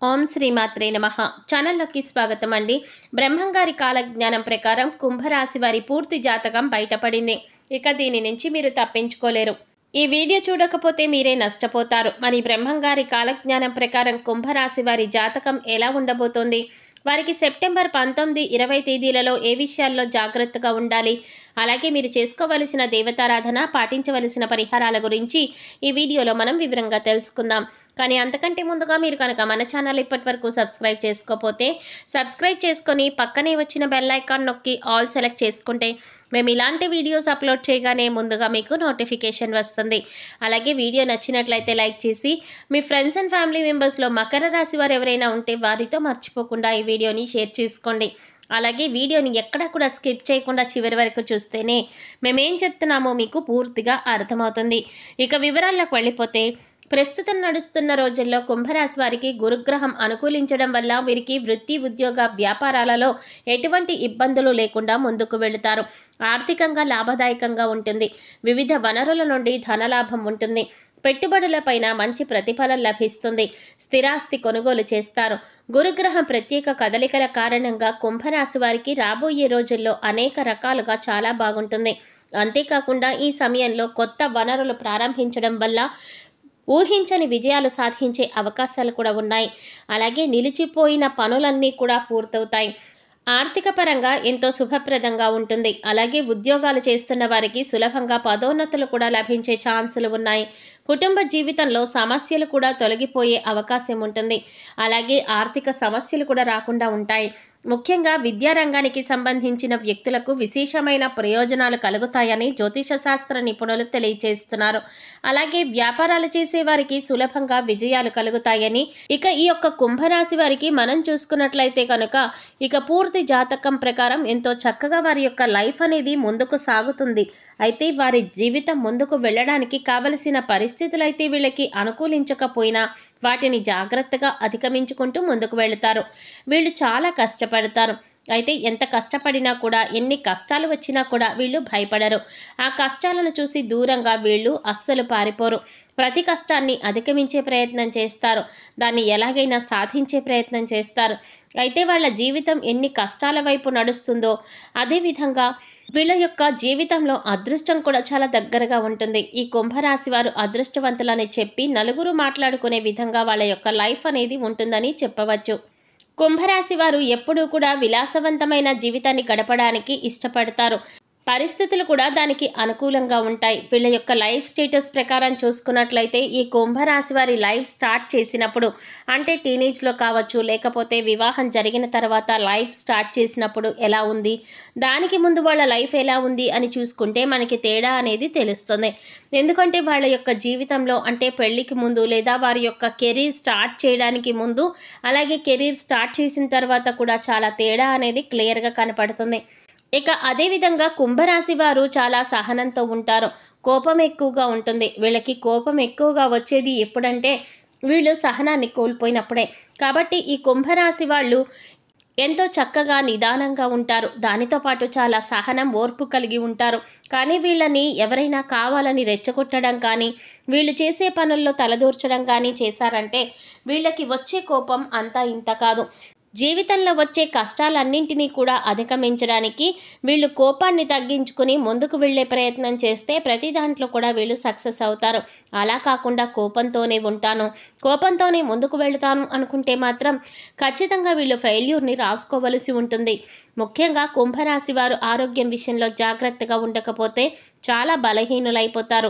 ఓం శ్రీమాత్రే నమః. ఛానల్లోకి స్వాగతం అండి. బ్రహ్మంగారి కాలజ్ఞానం ప్రకారం కుంభరాశి వారి పూర్తి జాతకం బయటపడింది. ఇక దీని నుంచి మీరు తప్పించుకోలేరు. ఈ వీడియో చూడకపోతే మీరే నష్టపోతారు. మరి బ్రహ్మంగారి కాలజ్ఞానం ప్రకారం కుంభరాశి వారి జాతకం ఎలా ఉండబోతోంది, వారికి సెప్టెంబర్ 19, 20 తేదీలలో ఏ విషయాల్లో జాగ్రత్తగా ఉండాలి, అలాగే మీరు చేసుకోవలసిన దేవతారాధన, పాటించవలసిన పరిహారాల గురించి ఈ వీడియోలో మనం వివరంగా తెలుసుకుందాం. కానీ అంతకంటే ముందుగా మీరు కనుక మన ఛానల్ ఇప్పటివరకు సబ్స్క్రైబ్ చేసుకోకపోతే సబ్స్క్రైబ్ చేసుకొని పక్కనే వచ్చిన బెల్ ఐకాన్ నొక్కి ఆల్ సెలెక్ట్ చేసుకుంటే మేము ఇలాంటి వీడియోస్ అప్లోడ్ చేయగానే ముందుగా మీకు నోటిఫికేషన్ వస్తుంది. అలాగే వీడియో నచ్చినట్లయితే లైక్ చేసి మీ ఫ్రెండ్స్ అండ్ ఫ్యామిలీ మెంబర్స్లో మకర రాశి వారు ఎవరైనా ఉంటే వారితో మర్చిపోకుండా ఈ వీడియోని షేర్ చేసుకోండి. అలాగే వీడియోని ఎక్కడా కూడా స్కిప్ చేయకుండా చివరి వరకు చూస్తేనే మేమేం చెప్తున్నామో మీకు పూర్తిగా అర్థమవుతుంది. ఇక వివరాల్లోకి వెళ్ళిపోతే, ప్రస్తుతం నడుస్తున్న రోజుల్లో కుంభరాశి వారికి గురుగ్రహం అనుకూలించడం వల్ల వీరికి వృత్తి, ఉద్యోగ, వ్యాపారాలలో ఎటువంటి ఇబ్బందులు లేకుండా ముందుకు వెళుతారు. ఆర్థికంగా లాభదాయకంగా ఉంటుంది. వివిధ వనరుల నుండి ధనలాభం ఉంటుంది. పెట్టుబడులపైన మంచి ప్రతిఫలం లభిస్తుంది. స్థిరాస్తి కొనుగోలు చేస్తారు. గురుగ్రహం ప్రత్యేక కదలికల కారణంగా కుంభరాశి వారికి రాబోయే రోజుల్లో అనేక రకాలుగా చాలా బాగుంటుంది. అంతేకాకుండా ఈ సమయంలో కొత్త వనరులు ప్రారంభించడం వల్ల ఊహించని విజయాలు సాధించే అవకాశాలు కూడా ఉన్నాయి. అలాగే నిలిచిపోయిన పనులన్నీ కూడా పూర్తవుతాయి. ఆర్థిక పరంగా ఎంతో శుభప్రదంగా ఉంటుంది. అలాగే ఉద్యోగాలు చేస్తున్న వారికి సులభంగా పదోన్నతులు కూడా లభించే ఛాన్సులు ఉన్నాయి. కుటుంబ జీవితంలో సమస్యలు కూడా తొలగిపోయే అవకాశం ఉంటుంది. అలాగే ఆర్థిక సమస్యలు కూడా రాకుండా ఉంటాయి. ముఖ్యంగా విద్యారంగానికి సంబంధించిన వ్యక్తులకు విశేషమైన ప్రయోజనాలు కలుగుతాయని జ్యోతిష శాస్త్ర నిపుణులు తెలియజేస్తున్నారు. అలాగే వ్యాపారాలు చేసేవారికి సులభంగా విజయాలు కలుగుతాయని, ఇక ఈ యొక్క కుంభరాశి వారికి మనం చూసుకున్నట్లయితే కనుక ఇక పూర్తి జాతకం ప్రకారం ఎంతో చక్కగా వారి యొక్క లైఫ్ అనేది ముందుకు సాగుతుంది. అయితే వారి జీవితం ముందుకు వెళ్ళడానికి కావలసిన పరిస్థితులైతే వీళ్ళకి అనుకూలించకపోయినా వాటిని జాగ్రత్తగా అధిగమించుకుంటూ ముందుకు వెళతారు. వీళ్ళు చాలా కష్టపడతారు. అయితే ఎంత కష్టపడినా కూడా, ఎన్ని కష్టాలు వచ్చినా కూడా వీళ్ళు భయపడరు. ఆ కష్టాలను చూసి దూరంగా వీళ్ళు అస్సలు పారిపోరు. ప్రతి కష్టాన్ని అధిగమించే ప్రయత్నం చేస్తారు. దాన్ని ఎలాగైనా సాధించే ప్రయత్నం చేస్తారు. అయితే వాళ్ళ జీవితం ఎన్ని కష్టాల వైపు నడుస్తుందో అదేవిధంగా వీళ్ళ యొక్క జీవితంలో అదృష్టం కూడా చాలా దగ్గరగా ఉంటుంది. ఈ కుంభరాశి వారు అదృష్టవంతులని చెప్పి నలుగురు మాట్లాడుకునే విధంగా వాళ్ళ యొక్క లైఫ్ అనేది ఉంటుందని చెప్పవచ్చు. కుంభరాశి వారు ఎప్పుడూ కూడా విలాసవంతమైన జీవితాన్ని గడపడానికి ఇష్టపడతారు. పరిస్థితులు కూడా దానికి అనుకూలంగా ఉంటాయి. వీళ్ళ యొక్క లైఫ్ స్టేటస్ ప్రకారం చూసుకున్నట్లయితే ఈ కుంభరాశి వారి లైఫ్ స్టార్ట్ చేసినప్పుడు, అంటే టీనేజ్లో కావచ్చు, లేకపోతే వివాహం జరిగిన తర్వాత లైఫ్ స్టార్ట్ చేసినప్పుడు ఎలా ఉంది, దానికి ముందు వాళ్ళ లైఫ్ ఎలా ఉంది అని చూసుకుంటే మనకి తేడా అనేది తెలుస్తుంది. ఎందుకంటే వాళ్ళ యొక్క జీవితంలో, అంటే పెళ్లికి ముందు లేదా వారి యొక్క కెరీర్ స్టార్ట్ చేయడానికి ముందు, అలాగే కెరీర్ స్టార్ట్ చేసిన తర్వాత కూడా చాలా తేడా అనేది క్లియర్గా కనపడుతుంది. ఇక అదేవిధంగా కుంభరాశి వారు చాలా సహనంతో ఉంటారు. కోపం ఎక్కువగా ఉంటుంది. వీళ్ళకి కోపం ఎక్కువగా వచ్చేది ఎప్పుడంటే వీళ్ళు సహనాన్ని కోల్పోయినప్పుడే. కాబట్టి ఈ కుంభరాశి వాళ్ళు ఎంతో చక్కగా నిదానంగా ఉంటారు. దానితో పాటు చాలా సహనం, ఓర్పు కలిగి ఉంటారు. కానీ వీళ్ళని ఎవరైనా కావాలని రెచ్చగొట్టడం కానీ, వీళ్ళు చేసే పనుల్లో తలదూర్చడం కానీ చేశారంటే వీళ్ళకి వచ్చే కోపం అంతా ఇంత కాదు. జీవితంలో వచ్చే కష్టాలన్నింటినీ కూడా అధిగమించడానికి వీళ్ళు కోపాన్ని తగ్గించుకుని ముందుకు వెళ్ళే ప్రయత్నం చేస్తే ప్రతి దాంట్లో కూడా వీళ్ళు సక్సెస్ అవుతారు. అలా కాకుండా కోపంతోనే ముందుకు వెళుతాను అనుకుంటే మాత్రం ఖచ్చితంగా వీళ్ళు ఫెయిల్యూర్ని రాసుకోవలసి ఉంటుంది. ముఖ్యంగా కుంభరాశి వారు ఆరోగ్యం విషయంలో జాగ్రత్తగా ఉండకపోతే చాలా బలహీనులైపోతారు.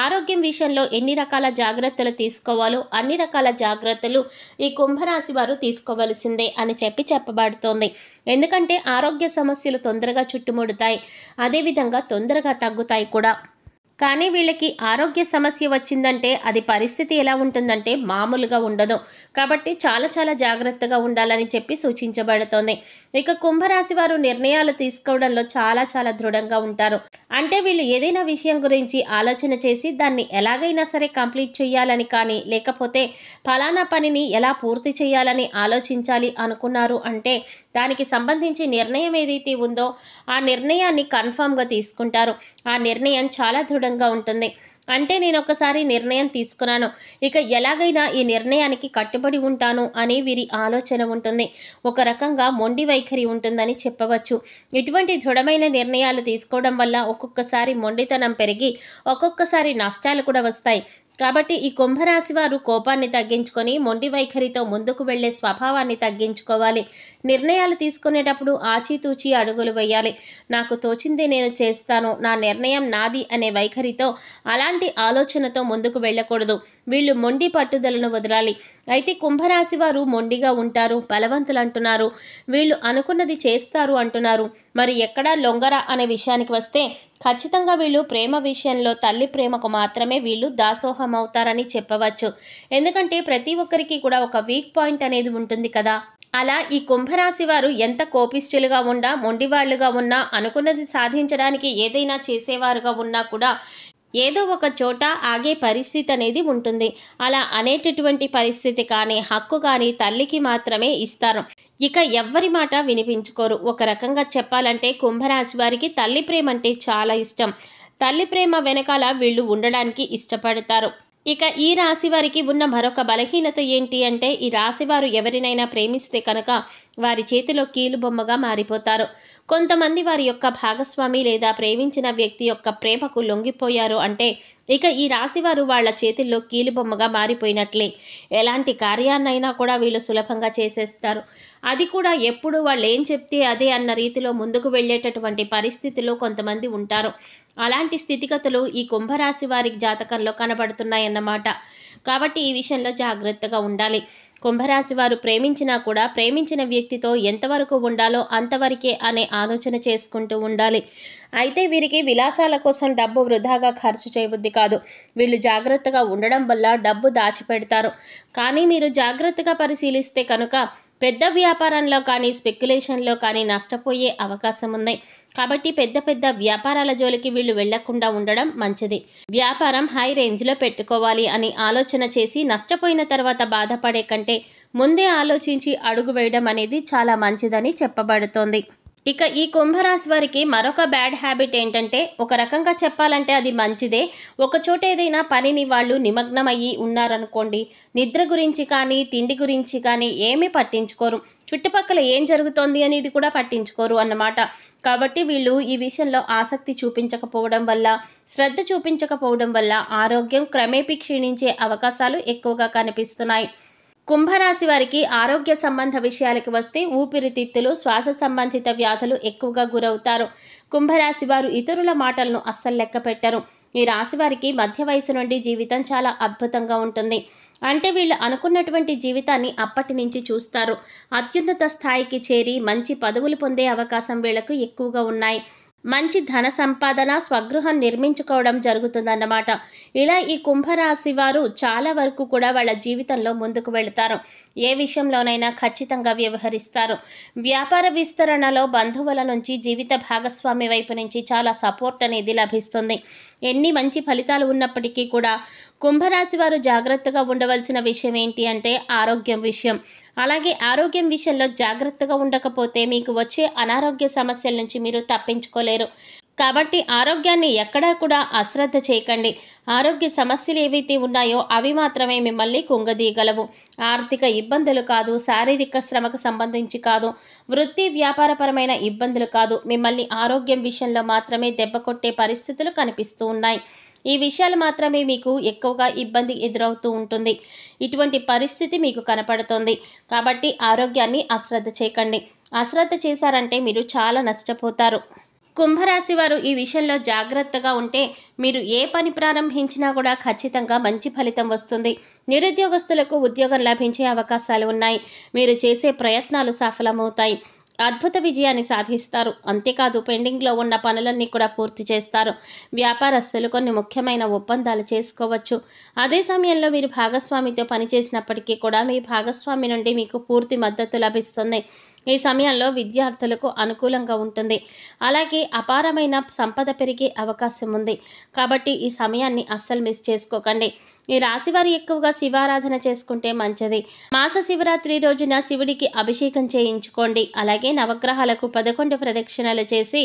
ఆరోగ్యం విషయంలో ఎన్ని రకాల జాగ్రత్తలు తీసుకోవాలో అన్ని రకాల జాగ్రత్తలు ఈ కుంభరాశి వారు తీసుకోవలసిందే అని చెప్పబడుతోంది. ఎందుకంటే ఆరోగ్య సమస్యలు తొందరగా చుట్టుముడతాయి, అదేవిధంగా తొందరగా తగ్గుతాయి కూడా. కానీ వీళ్ళకి ఆరోగ్య సమస్య వచ్చిందంటే అది పరిస్థితి ఎలా ఉంటుందంటే మామూలుగా ఉండదు. కాబట్టి చాలా చాలా జాగ్రత్తగా ఉండాలని చెప్పి సూచించబడుతోంది. ఇక కుంభరాశి వారు నిర్ణయాలు తీసుకోవడంలో చాలా చాలా దృఢంగా ఉంటారు. అంటే వీళ్ళు ఏదైనా విషయం గురించి ఆలోచన చేసి దాన్ని ఎలాగైనా సరే కంప్లీట్ చేయాలని కానీ, లేకపోతే ఫలానా పనిని ఎలా పూర్తి చేయాలని ఆలోచించాలి అనుకున్నారు అంటే దానికి సంబంధించి నిర్ణయం ఏదైతే ఉందో ఆ నిర్ణయాన్ని కన్ఫామ్గా తీసుకుంటారు. ఆ నిర్ణయం చాలా దృఢంగా ఉంటుంది. అంటే నేను ఒకసారి నిర్ణయం తీసుకున్నాను, ఇక ఎలాగైనా ఈ నిర్ణయానికి కట్టుబడి ఉంటాను అని వీరి ఆలోచన ఉంటుంది. ఒక రకంగా మొండి వైఖరి ఉంటుందని చెప్పవచ్చు. ఇటువంటి దృఢమైన నిర్ణయాలు తీసుకోవడం వల్ల ఒక్కొక్కసారి మొండితనం పెరిగి ఒక్కొక్కసారి నష్టాలు కూడా వస్తాయి. కాబట్టి ఈ కుంభరాశి వారు కోపాన్ని తగ్గించుకొని మొండి వైఖరితో ముందుకు వెళ్లే స్వభావాన్ని తగ్గించుకోవాలి. నిర్ణయాలు తీసుకునేటప్పుడు ఆచితూచి అడుగులు వేయాలి. నాకు తోచింది నేను చేస్తాను, నా నిర్ణయం నాది అనే వైఖరితో, అలాంటి ఆలోచనతో ముందుకు వెళ్ళకూడదు. వీళ్ళు మొండి పట్టుదలను వదలాలి. అయితే కుంభరాశి వారు మొండిగా ఉంటారు, బలవంతులు అంటున్నారు, వీళ్ళు అనుకున్నది చేస్తారు అంటున్నారు. మరి ఎక్కడా లొంగరా అనే విషయానికి వస్తే ఖచ్చితంగా వీళ్ళు ప్రేమ విషయంలో తల్లి ప్రేమకు మాత్రమే వీళ్ళు దాసోహం అవుతారని చెప్పవచ్చు. ఎందుకంటే ప్రతి ఒక్కరికి కూడా ఒక వీక్ పాయింట్ అనేది ఉంటుంది కదా. అలా ఈ కుంభరాశి వారు ఎంత కోపిష్ఠులుగా ఉన్నా, మొండివాళ్లుగా ఉన్నా, అనుకున్నది సాధించడానికి ఏదైనా చేసేవారుగా ఉన్నా కూడా ఏదో ఒక చోట ఆగే పరిస్థితి అనేది ఉంటుంది. అలా అనేటటువంటి పరిస్థితి కానీ, హక్కు కానీ తల్లికి మాత్రమే ఇస్తారు. ఇక ఎవ్వరి మాట వినిపించుకోరు. ఒక రకంగా చెప్పాలంటే కుంభరాశి వారికి తల్లి ప్రేమ అంటే చాలా ఇష్టం. తల్లి ప్రేమ వెనకాల వీళ్ళు ఉండడానికి ఇష్టపడతారు. ఇక ఈ రాశి వారికి ఉన్న మరొక బలహీనత ఏంటి అంటే, ఈ రాశివారు ఎవరినైనా ప్రేమిస్తే కనుక వారి చేతిలో కీలుబొమ్మగా మారిపోతారు. కొంతమంది వారి యొక్క భాగస్వామి లేదా ప్రేమించిన వ్యక్తి యొక్క ప్రేమకు లొంగిపోయారు అంటే ఇక ఈ రాశివారు వాళ్ళ చేతుల్లో కీలుబొమ్మగా మారిపోయినట్లే. ఎలాంటి కార్యాన్నైనా కూడా వీళ్ళు సులభంగా చేసేస్తారు. అది కూడా ఎప్పుడు వాళ్ళు ఏం చెప్తే అదే అన్న రీతిలో ముందుకు వెళ్ళేటటువంటి పరిస్థితుల్లో కొంతమంది ఉంటారు. అలాంటి స్థితిగతులు ఈ కుంభరాశి వారి జాతకంలో కనబడుతున్నాయన్నమాట. కాబట్టి ఈ విషయంలో జాగ్రత్తగా ఉండాలి. కుంభరాశి వారు ప్రేమించినా కూడా ప్రేమించిన వ్యక్తితో ఎంతవరకు ఉండాలో అంతవరకే అనే ఆలోచన చేసుకుంటూ ఉండాలి. అయితే వీరికి విలాసాల కోసం డబ్బు వృధాగా ఖర్చు చేయబుద్ధి కాదు. వీళ్ళు జాగ్రత్తగా ఉండడం వల్ల డబ్బు దాచిపెడతారు. కానీ మీరు జాగ్రత్తగా పరిశీలిస్తే కనుక పెద్ద వ్యాపారంలో కానీ స్పెక్యులేషన్లో కానీ నష్టపోయే అవకాశం ఉంది. కాబట్టి పెద్ద పెద్ద వ్యాపారాల జోలికి వీళ్ళు వెళ్లకుండా ఉండడం మంచిది. వ్యాపారం హై రేంజ్లో పెట్టుకోవాలి అని ఆలోచన చేసి నష్టపోయిన తర్వాత బాధపడే కంటే ముందే ఆలోచించి అడుగు వేయడం అనేది చాలా మంచిదని చెప్పబడుతోంది. ఇక ఈ కుంభరాశి వారికి మరొక బ్యాడ్ హ్యాబిట్ ఏంటంటే, ఒక రకంగా చెప్పాలంటే అది మంచిదే. ఒక చోట ఏదైనా పనిని వాళ్ళు నిమగ్నమయ్యి ఉన్నారనుకోండి, నిద్ర గురించి కానీ తిండి గురించి కానీ ఏమీ పట్టించుకోరు. చుట్టుపక్కల ఏం జరుగుతోంది అనేది కూడా పట్టించుకోరు అన్నమాట. కాబట్టి వీళ్ళు ఈ విషయంలో ఆసక్తి చూపించకపోవడం వల్ల, శ్రద్ధ చూపించకపోవడం వల్ల ఆరోగ్యం క్రమేపీ క్షీణించే అవకాశాలు ఎక్కువగా కనిపిస్తున్నాయి. కుంభరాశి వారికి ఆరోగ్య సంబంధ విషయాలకు వస్తే ఊపిరితిత్తులు, శ్వాస సంబంధిత వ్యాధులు ఎక్కువగా గురవుతారు. కుంభరాశి వారు ఇతరుల మాటలను అస్సలు లెక్క పెట్టరు. ఈ రాశి వారికి మధ్య వయసు నుండి జీవితం చాలా అద్భుతంగా ఉంటుంది. అంటే వీళ్ళు అనుకున్నటువంటి జీవితాన్ని అప్పటి నుంచి చూస్తారు. అత్యున్నత స్థాయికి చేరి మంచి పదవులు పొందే అవకాశం వీళ్లకు ఎక్కువగా ఉన్నాయి. మంచి ధన సంపాదన, స్వగృహం నిర్మించుకోవడం జరుగుతుందన్నమాట. ఇలా ఈ కుంభరాశి వారు చాలా వరకు కూడా వాళ్ళ జీవితంలో ముందుకు వెళతారు. ఏ విషయంలోనైనా ఖచ్చితంగా వ్యవహరిస్తారు. వ్యాపార విస్తరణలో బంధువుల నుంచి, జీవిత భాగస్వామి వైపు నుంచి చాలా సపోర్ట్ అనేది లభిస్తుంది. ఎన్ని మంచి ఫలితాలు ఉన్నప్పటికీ కూడా కుంభరాశి వారు జాగ్రత్తగా ఉండవలసిన విషయం ఏంటి అంటే ఆరోగ్యం విషయం. అలాగే ఆరోగ్యం విషయంలో జాగ్రత్తగా ఉండకపోతే మీకు వచ్చే అనారోగ్య సమస్యల నుంచి మీరు తప్పించుకోలేరు. కాబట్టి ఆరోగ్యాన్ని ఎక్కడా కూడా అశ్రద్ధ చేయకండి. ఆరోగ్య సమస్యలు ఏవైతే ఉన్నాయో అవి మాత్రమే మిమ్మల్ని కుంగదీయగలవు. ఆర్థిక ఇబ్బందులు కాదు, శారీరక శ్రమకు సంబంధించి కాదు, వృత్తి వ్యాపారపరమైన ఇబ్బందులు కాదు, మిమ్మల్ని ఆరోగ్యం విషయంలో మాత్రమే దెబ్బ కొట్టే పరిస్థితులు కనిపిస్తూ ఉన్నాయి. ఈ విషయాలు మాత్రమే మీకు ఎక్కువగా ఇబ్బంది ఎదురవుతూ ఉంటుంది. ఇటువంటి పరిస్థితి మీకు కనపడుతోంది. కాబట్టి ఆరోగ్యాన్ని అశ్రద్ధ చేయకండి. అశ్రద్ధ చేశారంటే మీరు చాలా నష్టపోతారు. కుంభరాశి వారు ఈ విషయంలో జాగ్రత్తగా ఉంటే మీరు ఏ పని ప్రారంభించినా కూడా ఖచ్చితంగా మంచి ఫలితం వస్తుంది. నిరుద్యోగస్తులకు ఉద్యోగం లభించే అవకాశాలు ఉన్నాయి. మీరు చేసే ప్రయత్నాలు సఫలమవుతాయి. అద్భుత విజయాన్ని సాధిస్తారు. అంతేకాదు పెండింగ్లో ఉన్న పనులన్నీ కూడా పూర్తి చేస్తారు. వ్యాపారస్తులు కొన్ని ముఖ్యమైన ఒప్పందాలు చేసుకోవచ్చు. అదే సమయంలో మీరు భాగస్వామితో పనిచేసినప్పటికీ కూడా మీ భాగస్వామి నుండి మీకు పూర్తి మద్దతు లభిస్తుంది. ఈ సమయంలో విద్యార్థులకు అనుకూలంగా ఉంటుంది. అలాగే అపారమైన సంపద పెరిగే అవకాశం ఉంది. కాబట్టి ఈ సమయాన్ని అస్సలు మిస్ చేసుకోకండి. ఈ రాశి వారు ఎక్కువగా శివారాధన చేసుకుంటే మంచిది. మాస శివరాత్రి రోజున శివుడికి అభిషేకం చేయించుకోండి. అలాగే నవగ్రహాలకు 11 ప్రదక్షిణలు చేసి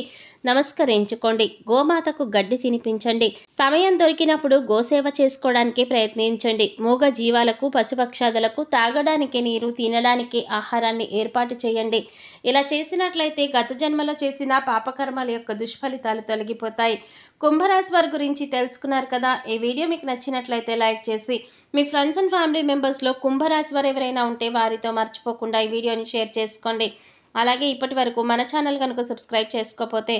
నమస్కరించుకోండి. గోమాతకు గడ్డి తినిపించండి. సమయం దొరికినప్పుడు గోసేవ చేసుకోవడానికి ప్రయత్నించండి. మూగ జీవాలకు, పశుపక్షాదులకు తాగడానికి నీరు, తినడానికి ఆహారాన్ని ఏర్పాటు చేయండి. ఇలా చేసినట్లయితే గత జన్మలో చేసిన పాపకర్మల యొక్క దుష్ఫలితాలు తొలగిపోతాయి. కుంభరాశి వారి గురించి తెలుసుకున్నారు కదా. ఈ వీడియో మీకు నచ్చినట్లయితే లైక్ చేసి మీ ఫ్రెండ్స్ అండ్ ఫ్యామిలీ మెంబర్స్లో కుంభరాశి వారు ఎవరైనా ఉంటే వారితో మర్చిపోకుండా ఈ వీడియోని షేర్ చేసుకోండి. అలాగే ఇప్పటి వరకు మన ఛానల్ కనుక సబ్స్క్రైబ్ చేసుకోకపోతే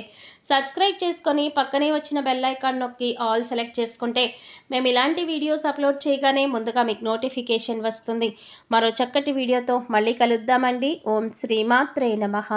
సబ్స్క్రైబ్ చేసుకొని పక్కనే వచ్చిన బెల్ ఐకాన్ నొక్కి ఆల్ సెలెక్ట్ చేసుకుంటే మేము ఇలాంటి వీడియోస్ అప్లోడ్ చేయగానే ముందుగా మీకు నోటిఫికేషన్ వస్తుంది. మరో చక్కటి వీడియోతో మళ్ళీ కలుద్దామండి. ఓం శ్రీమాత్రే నమః.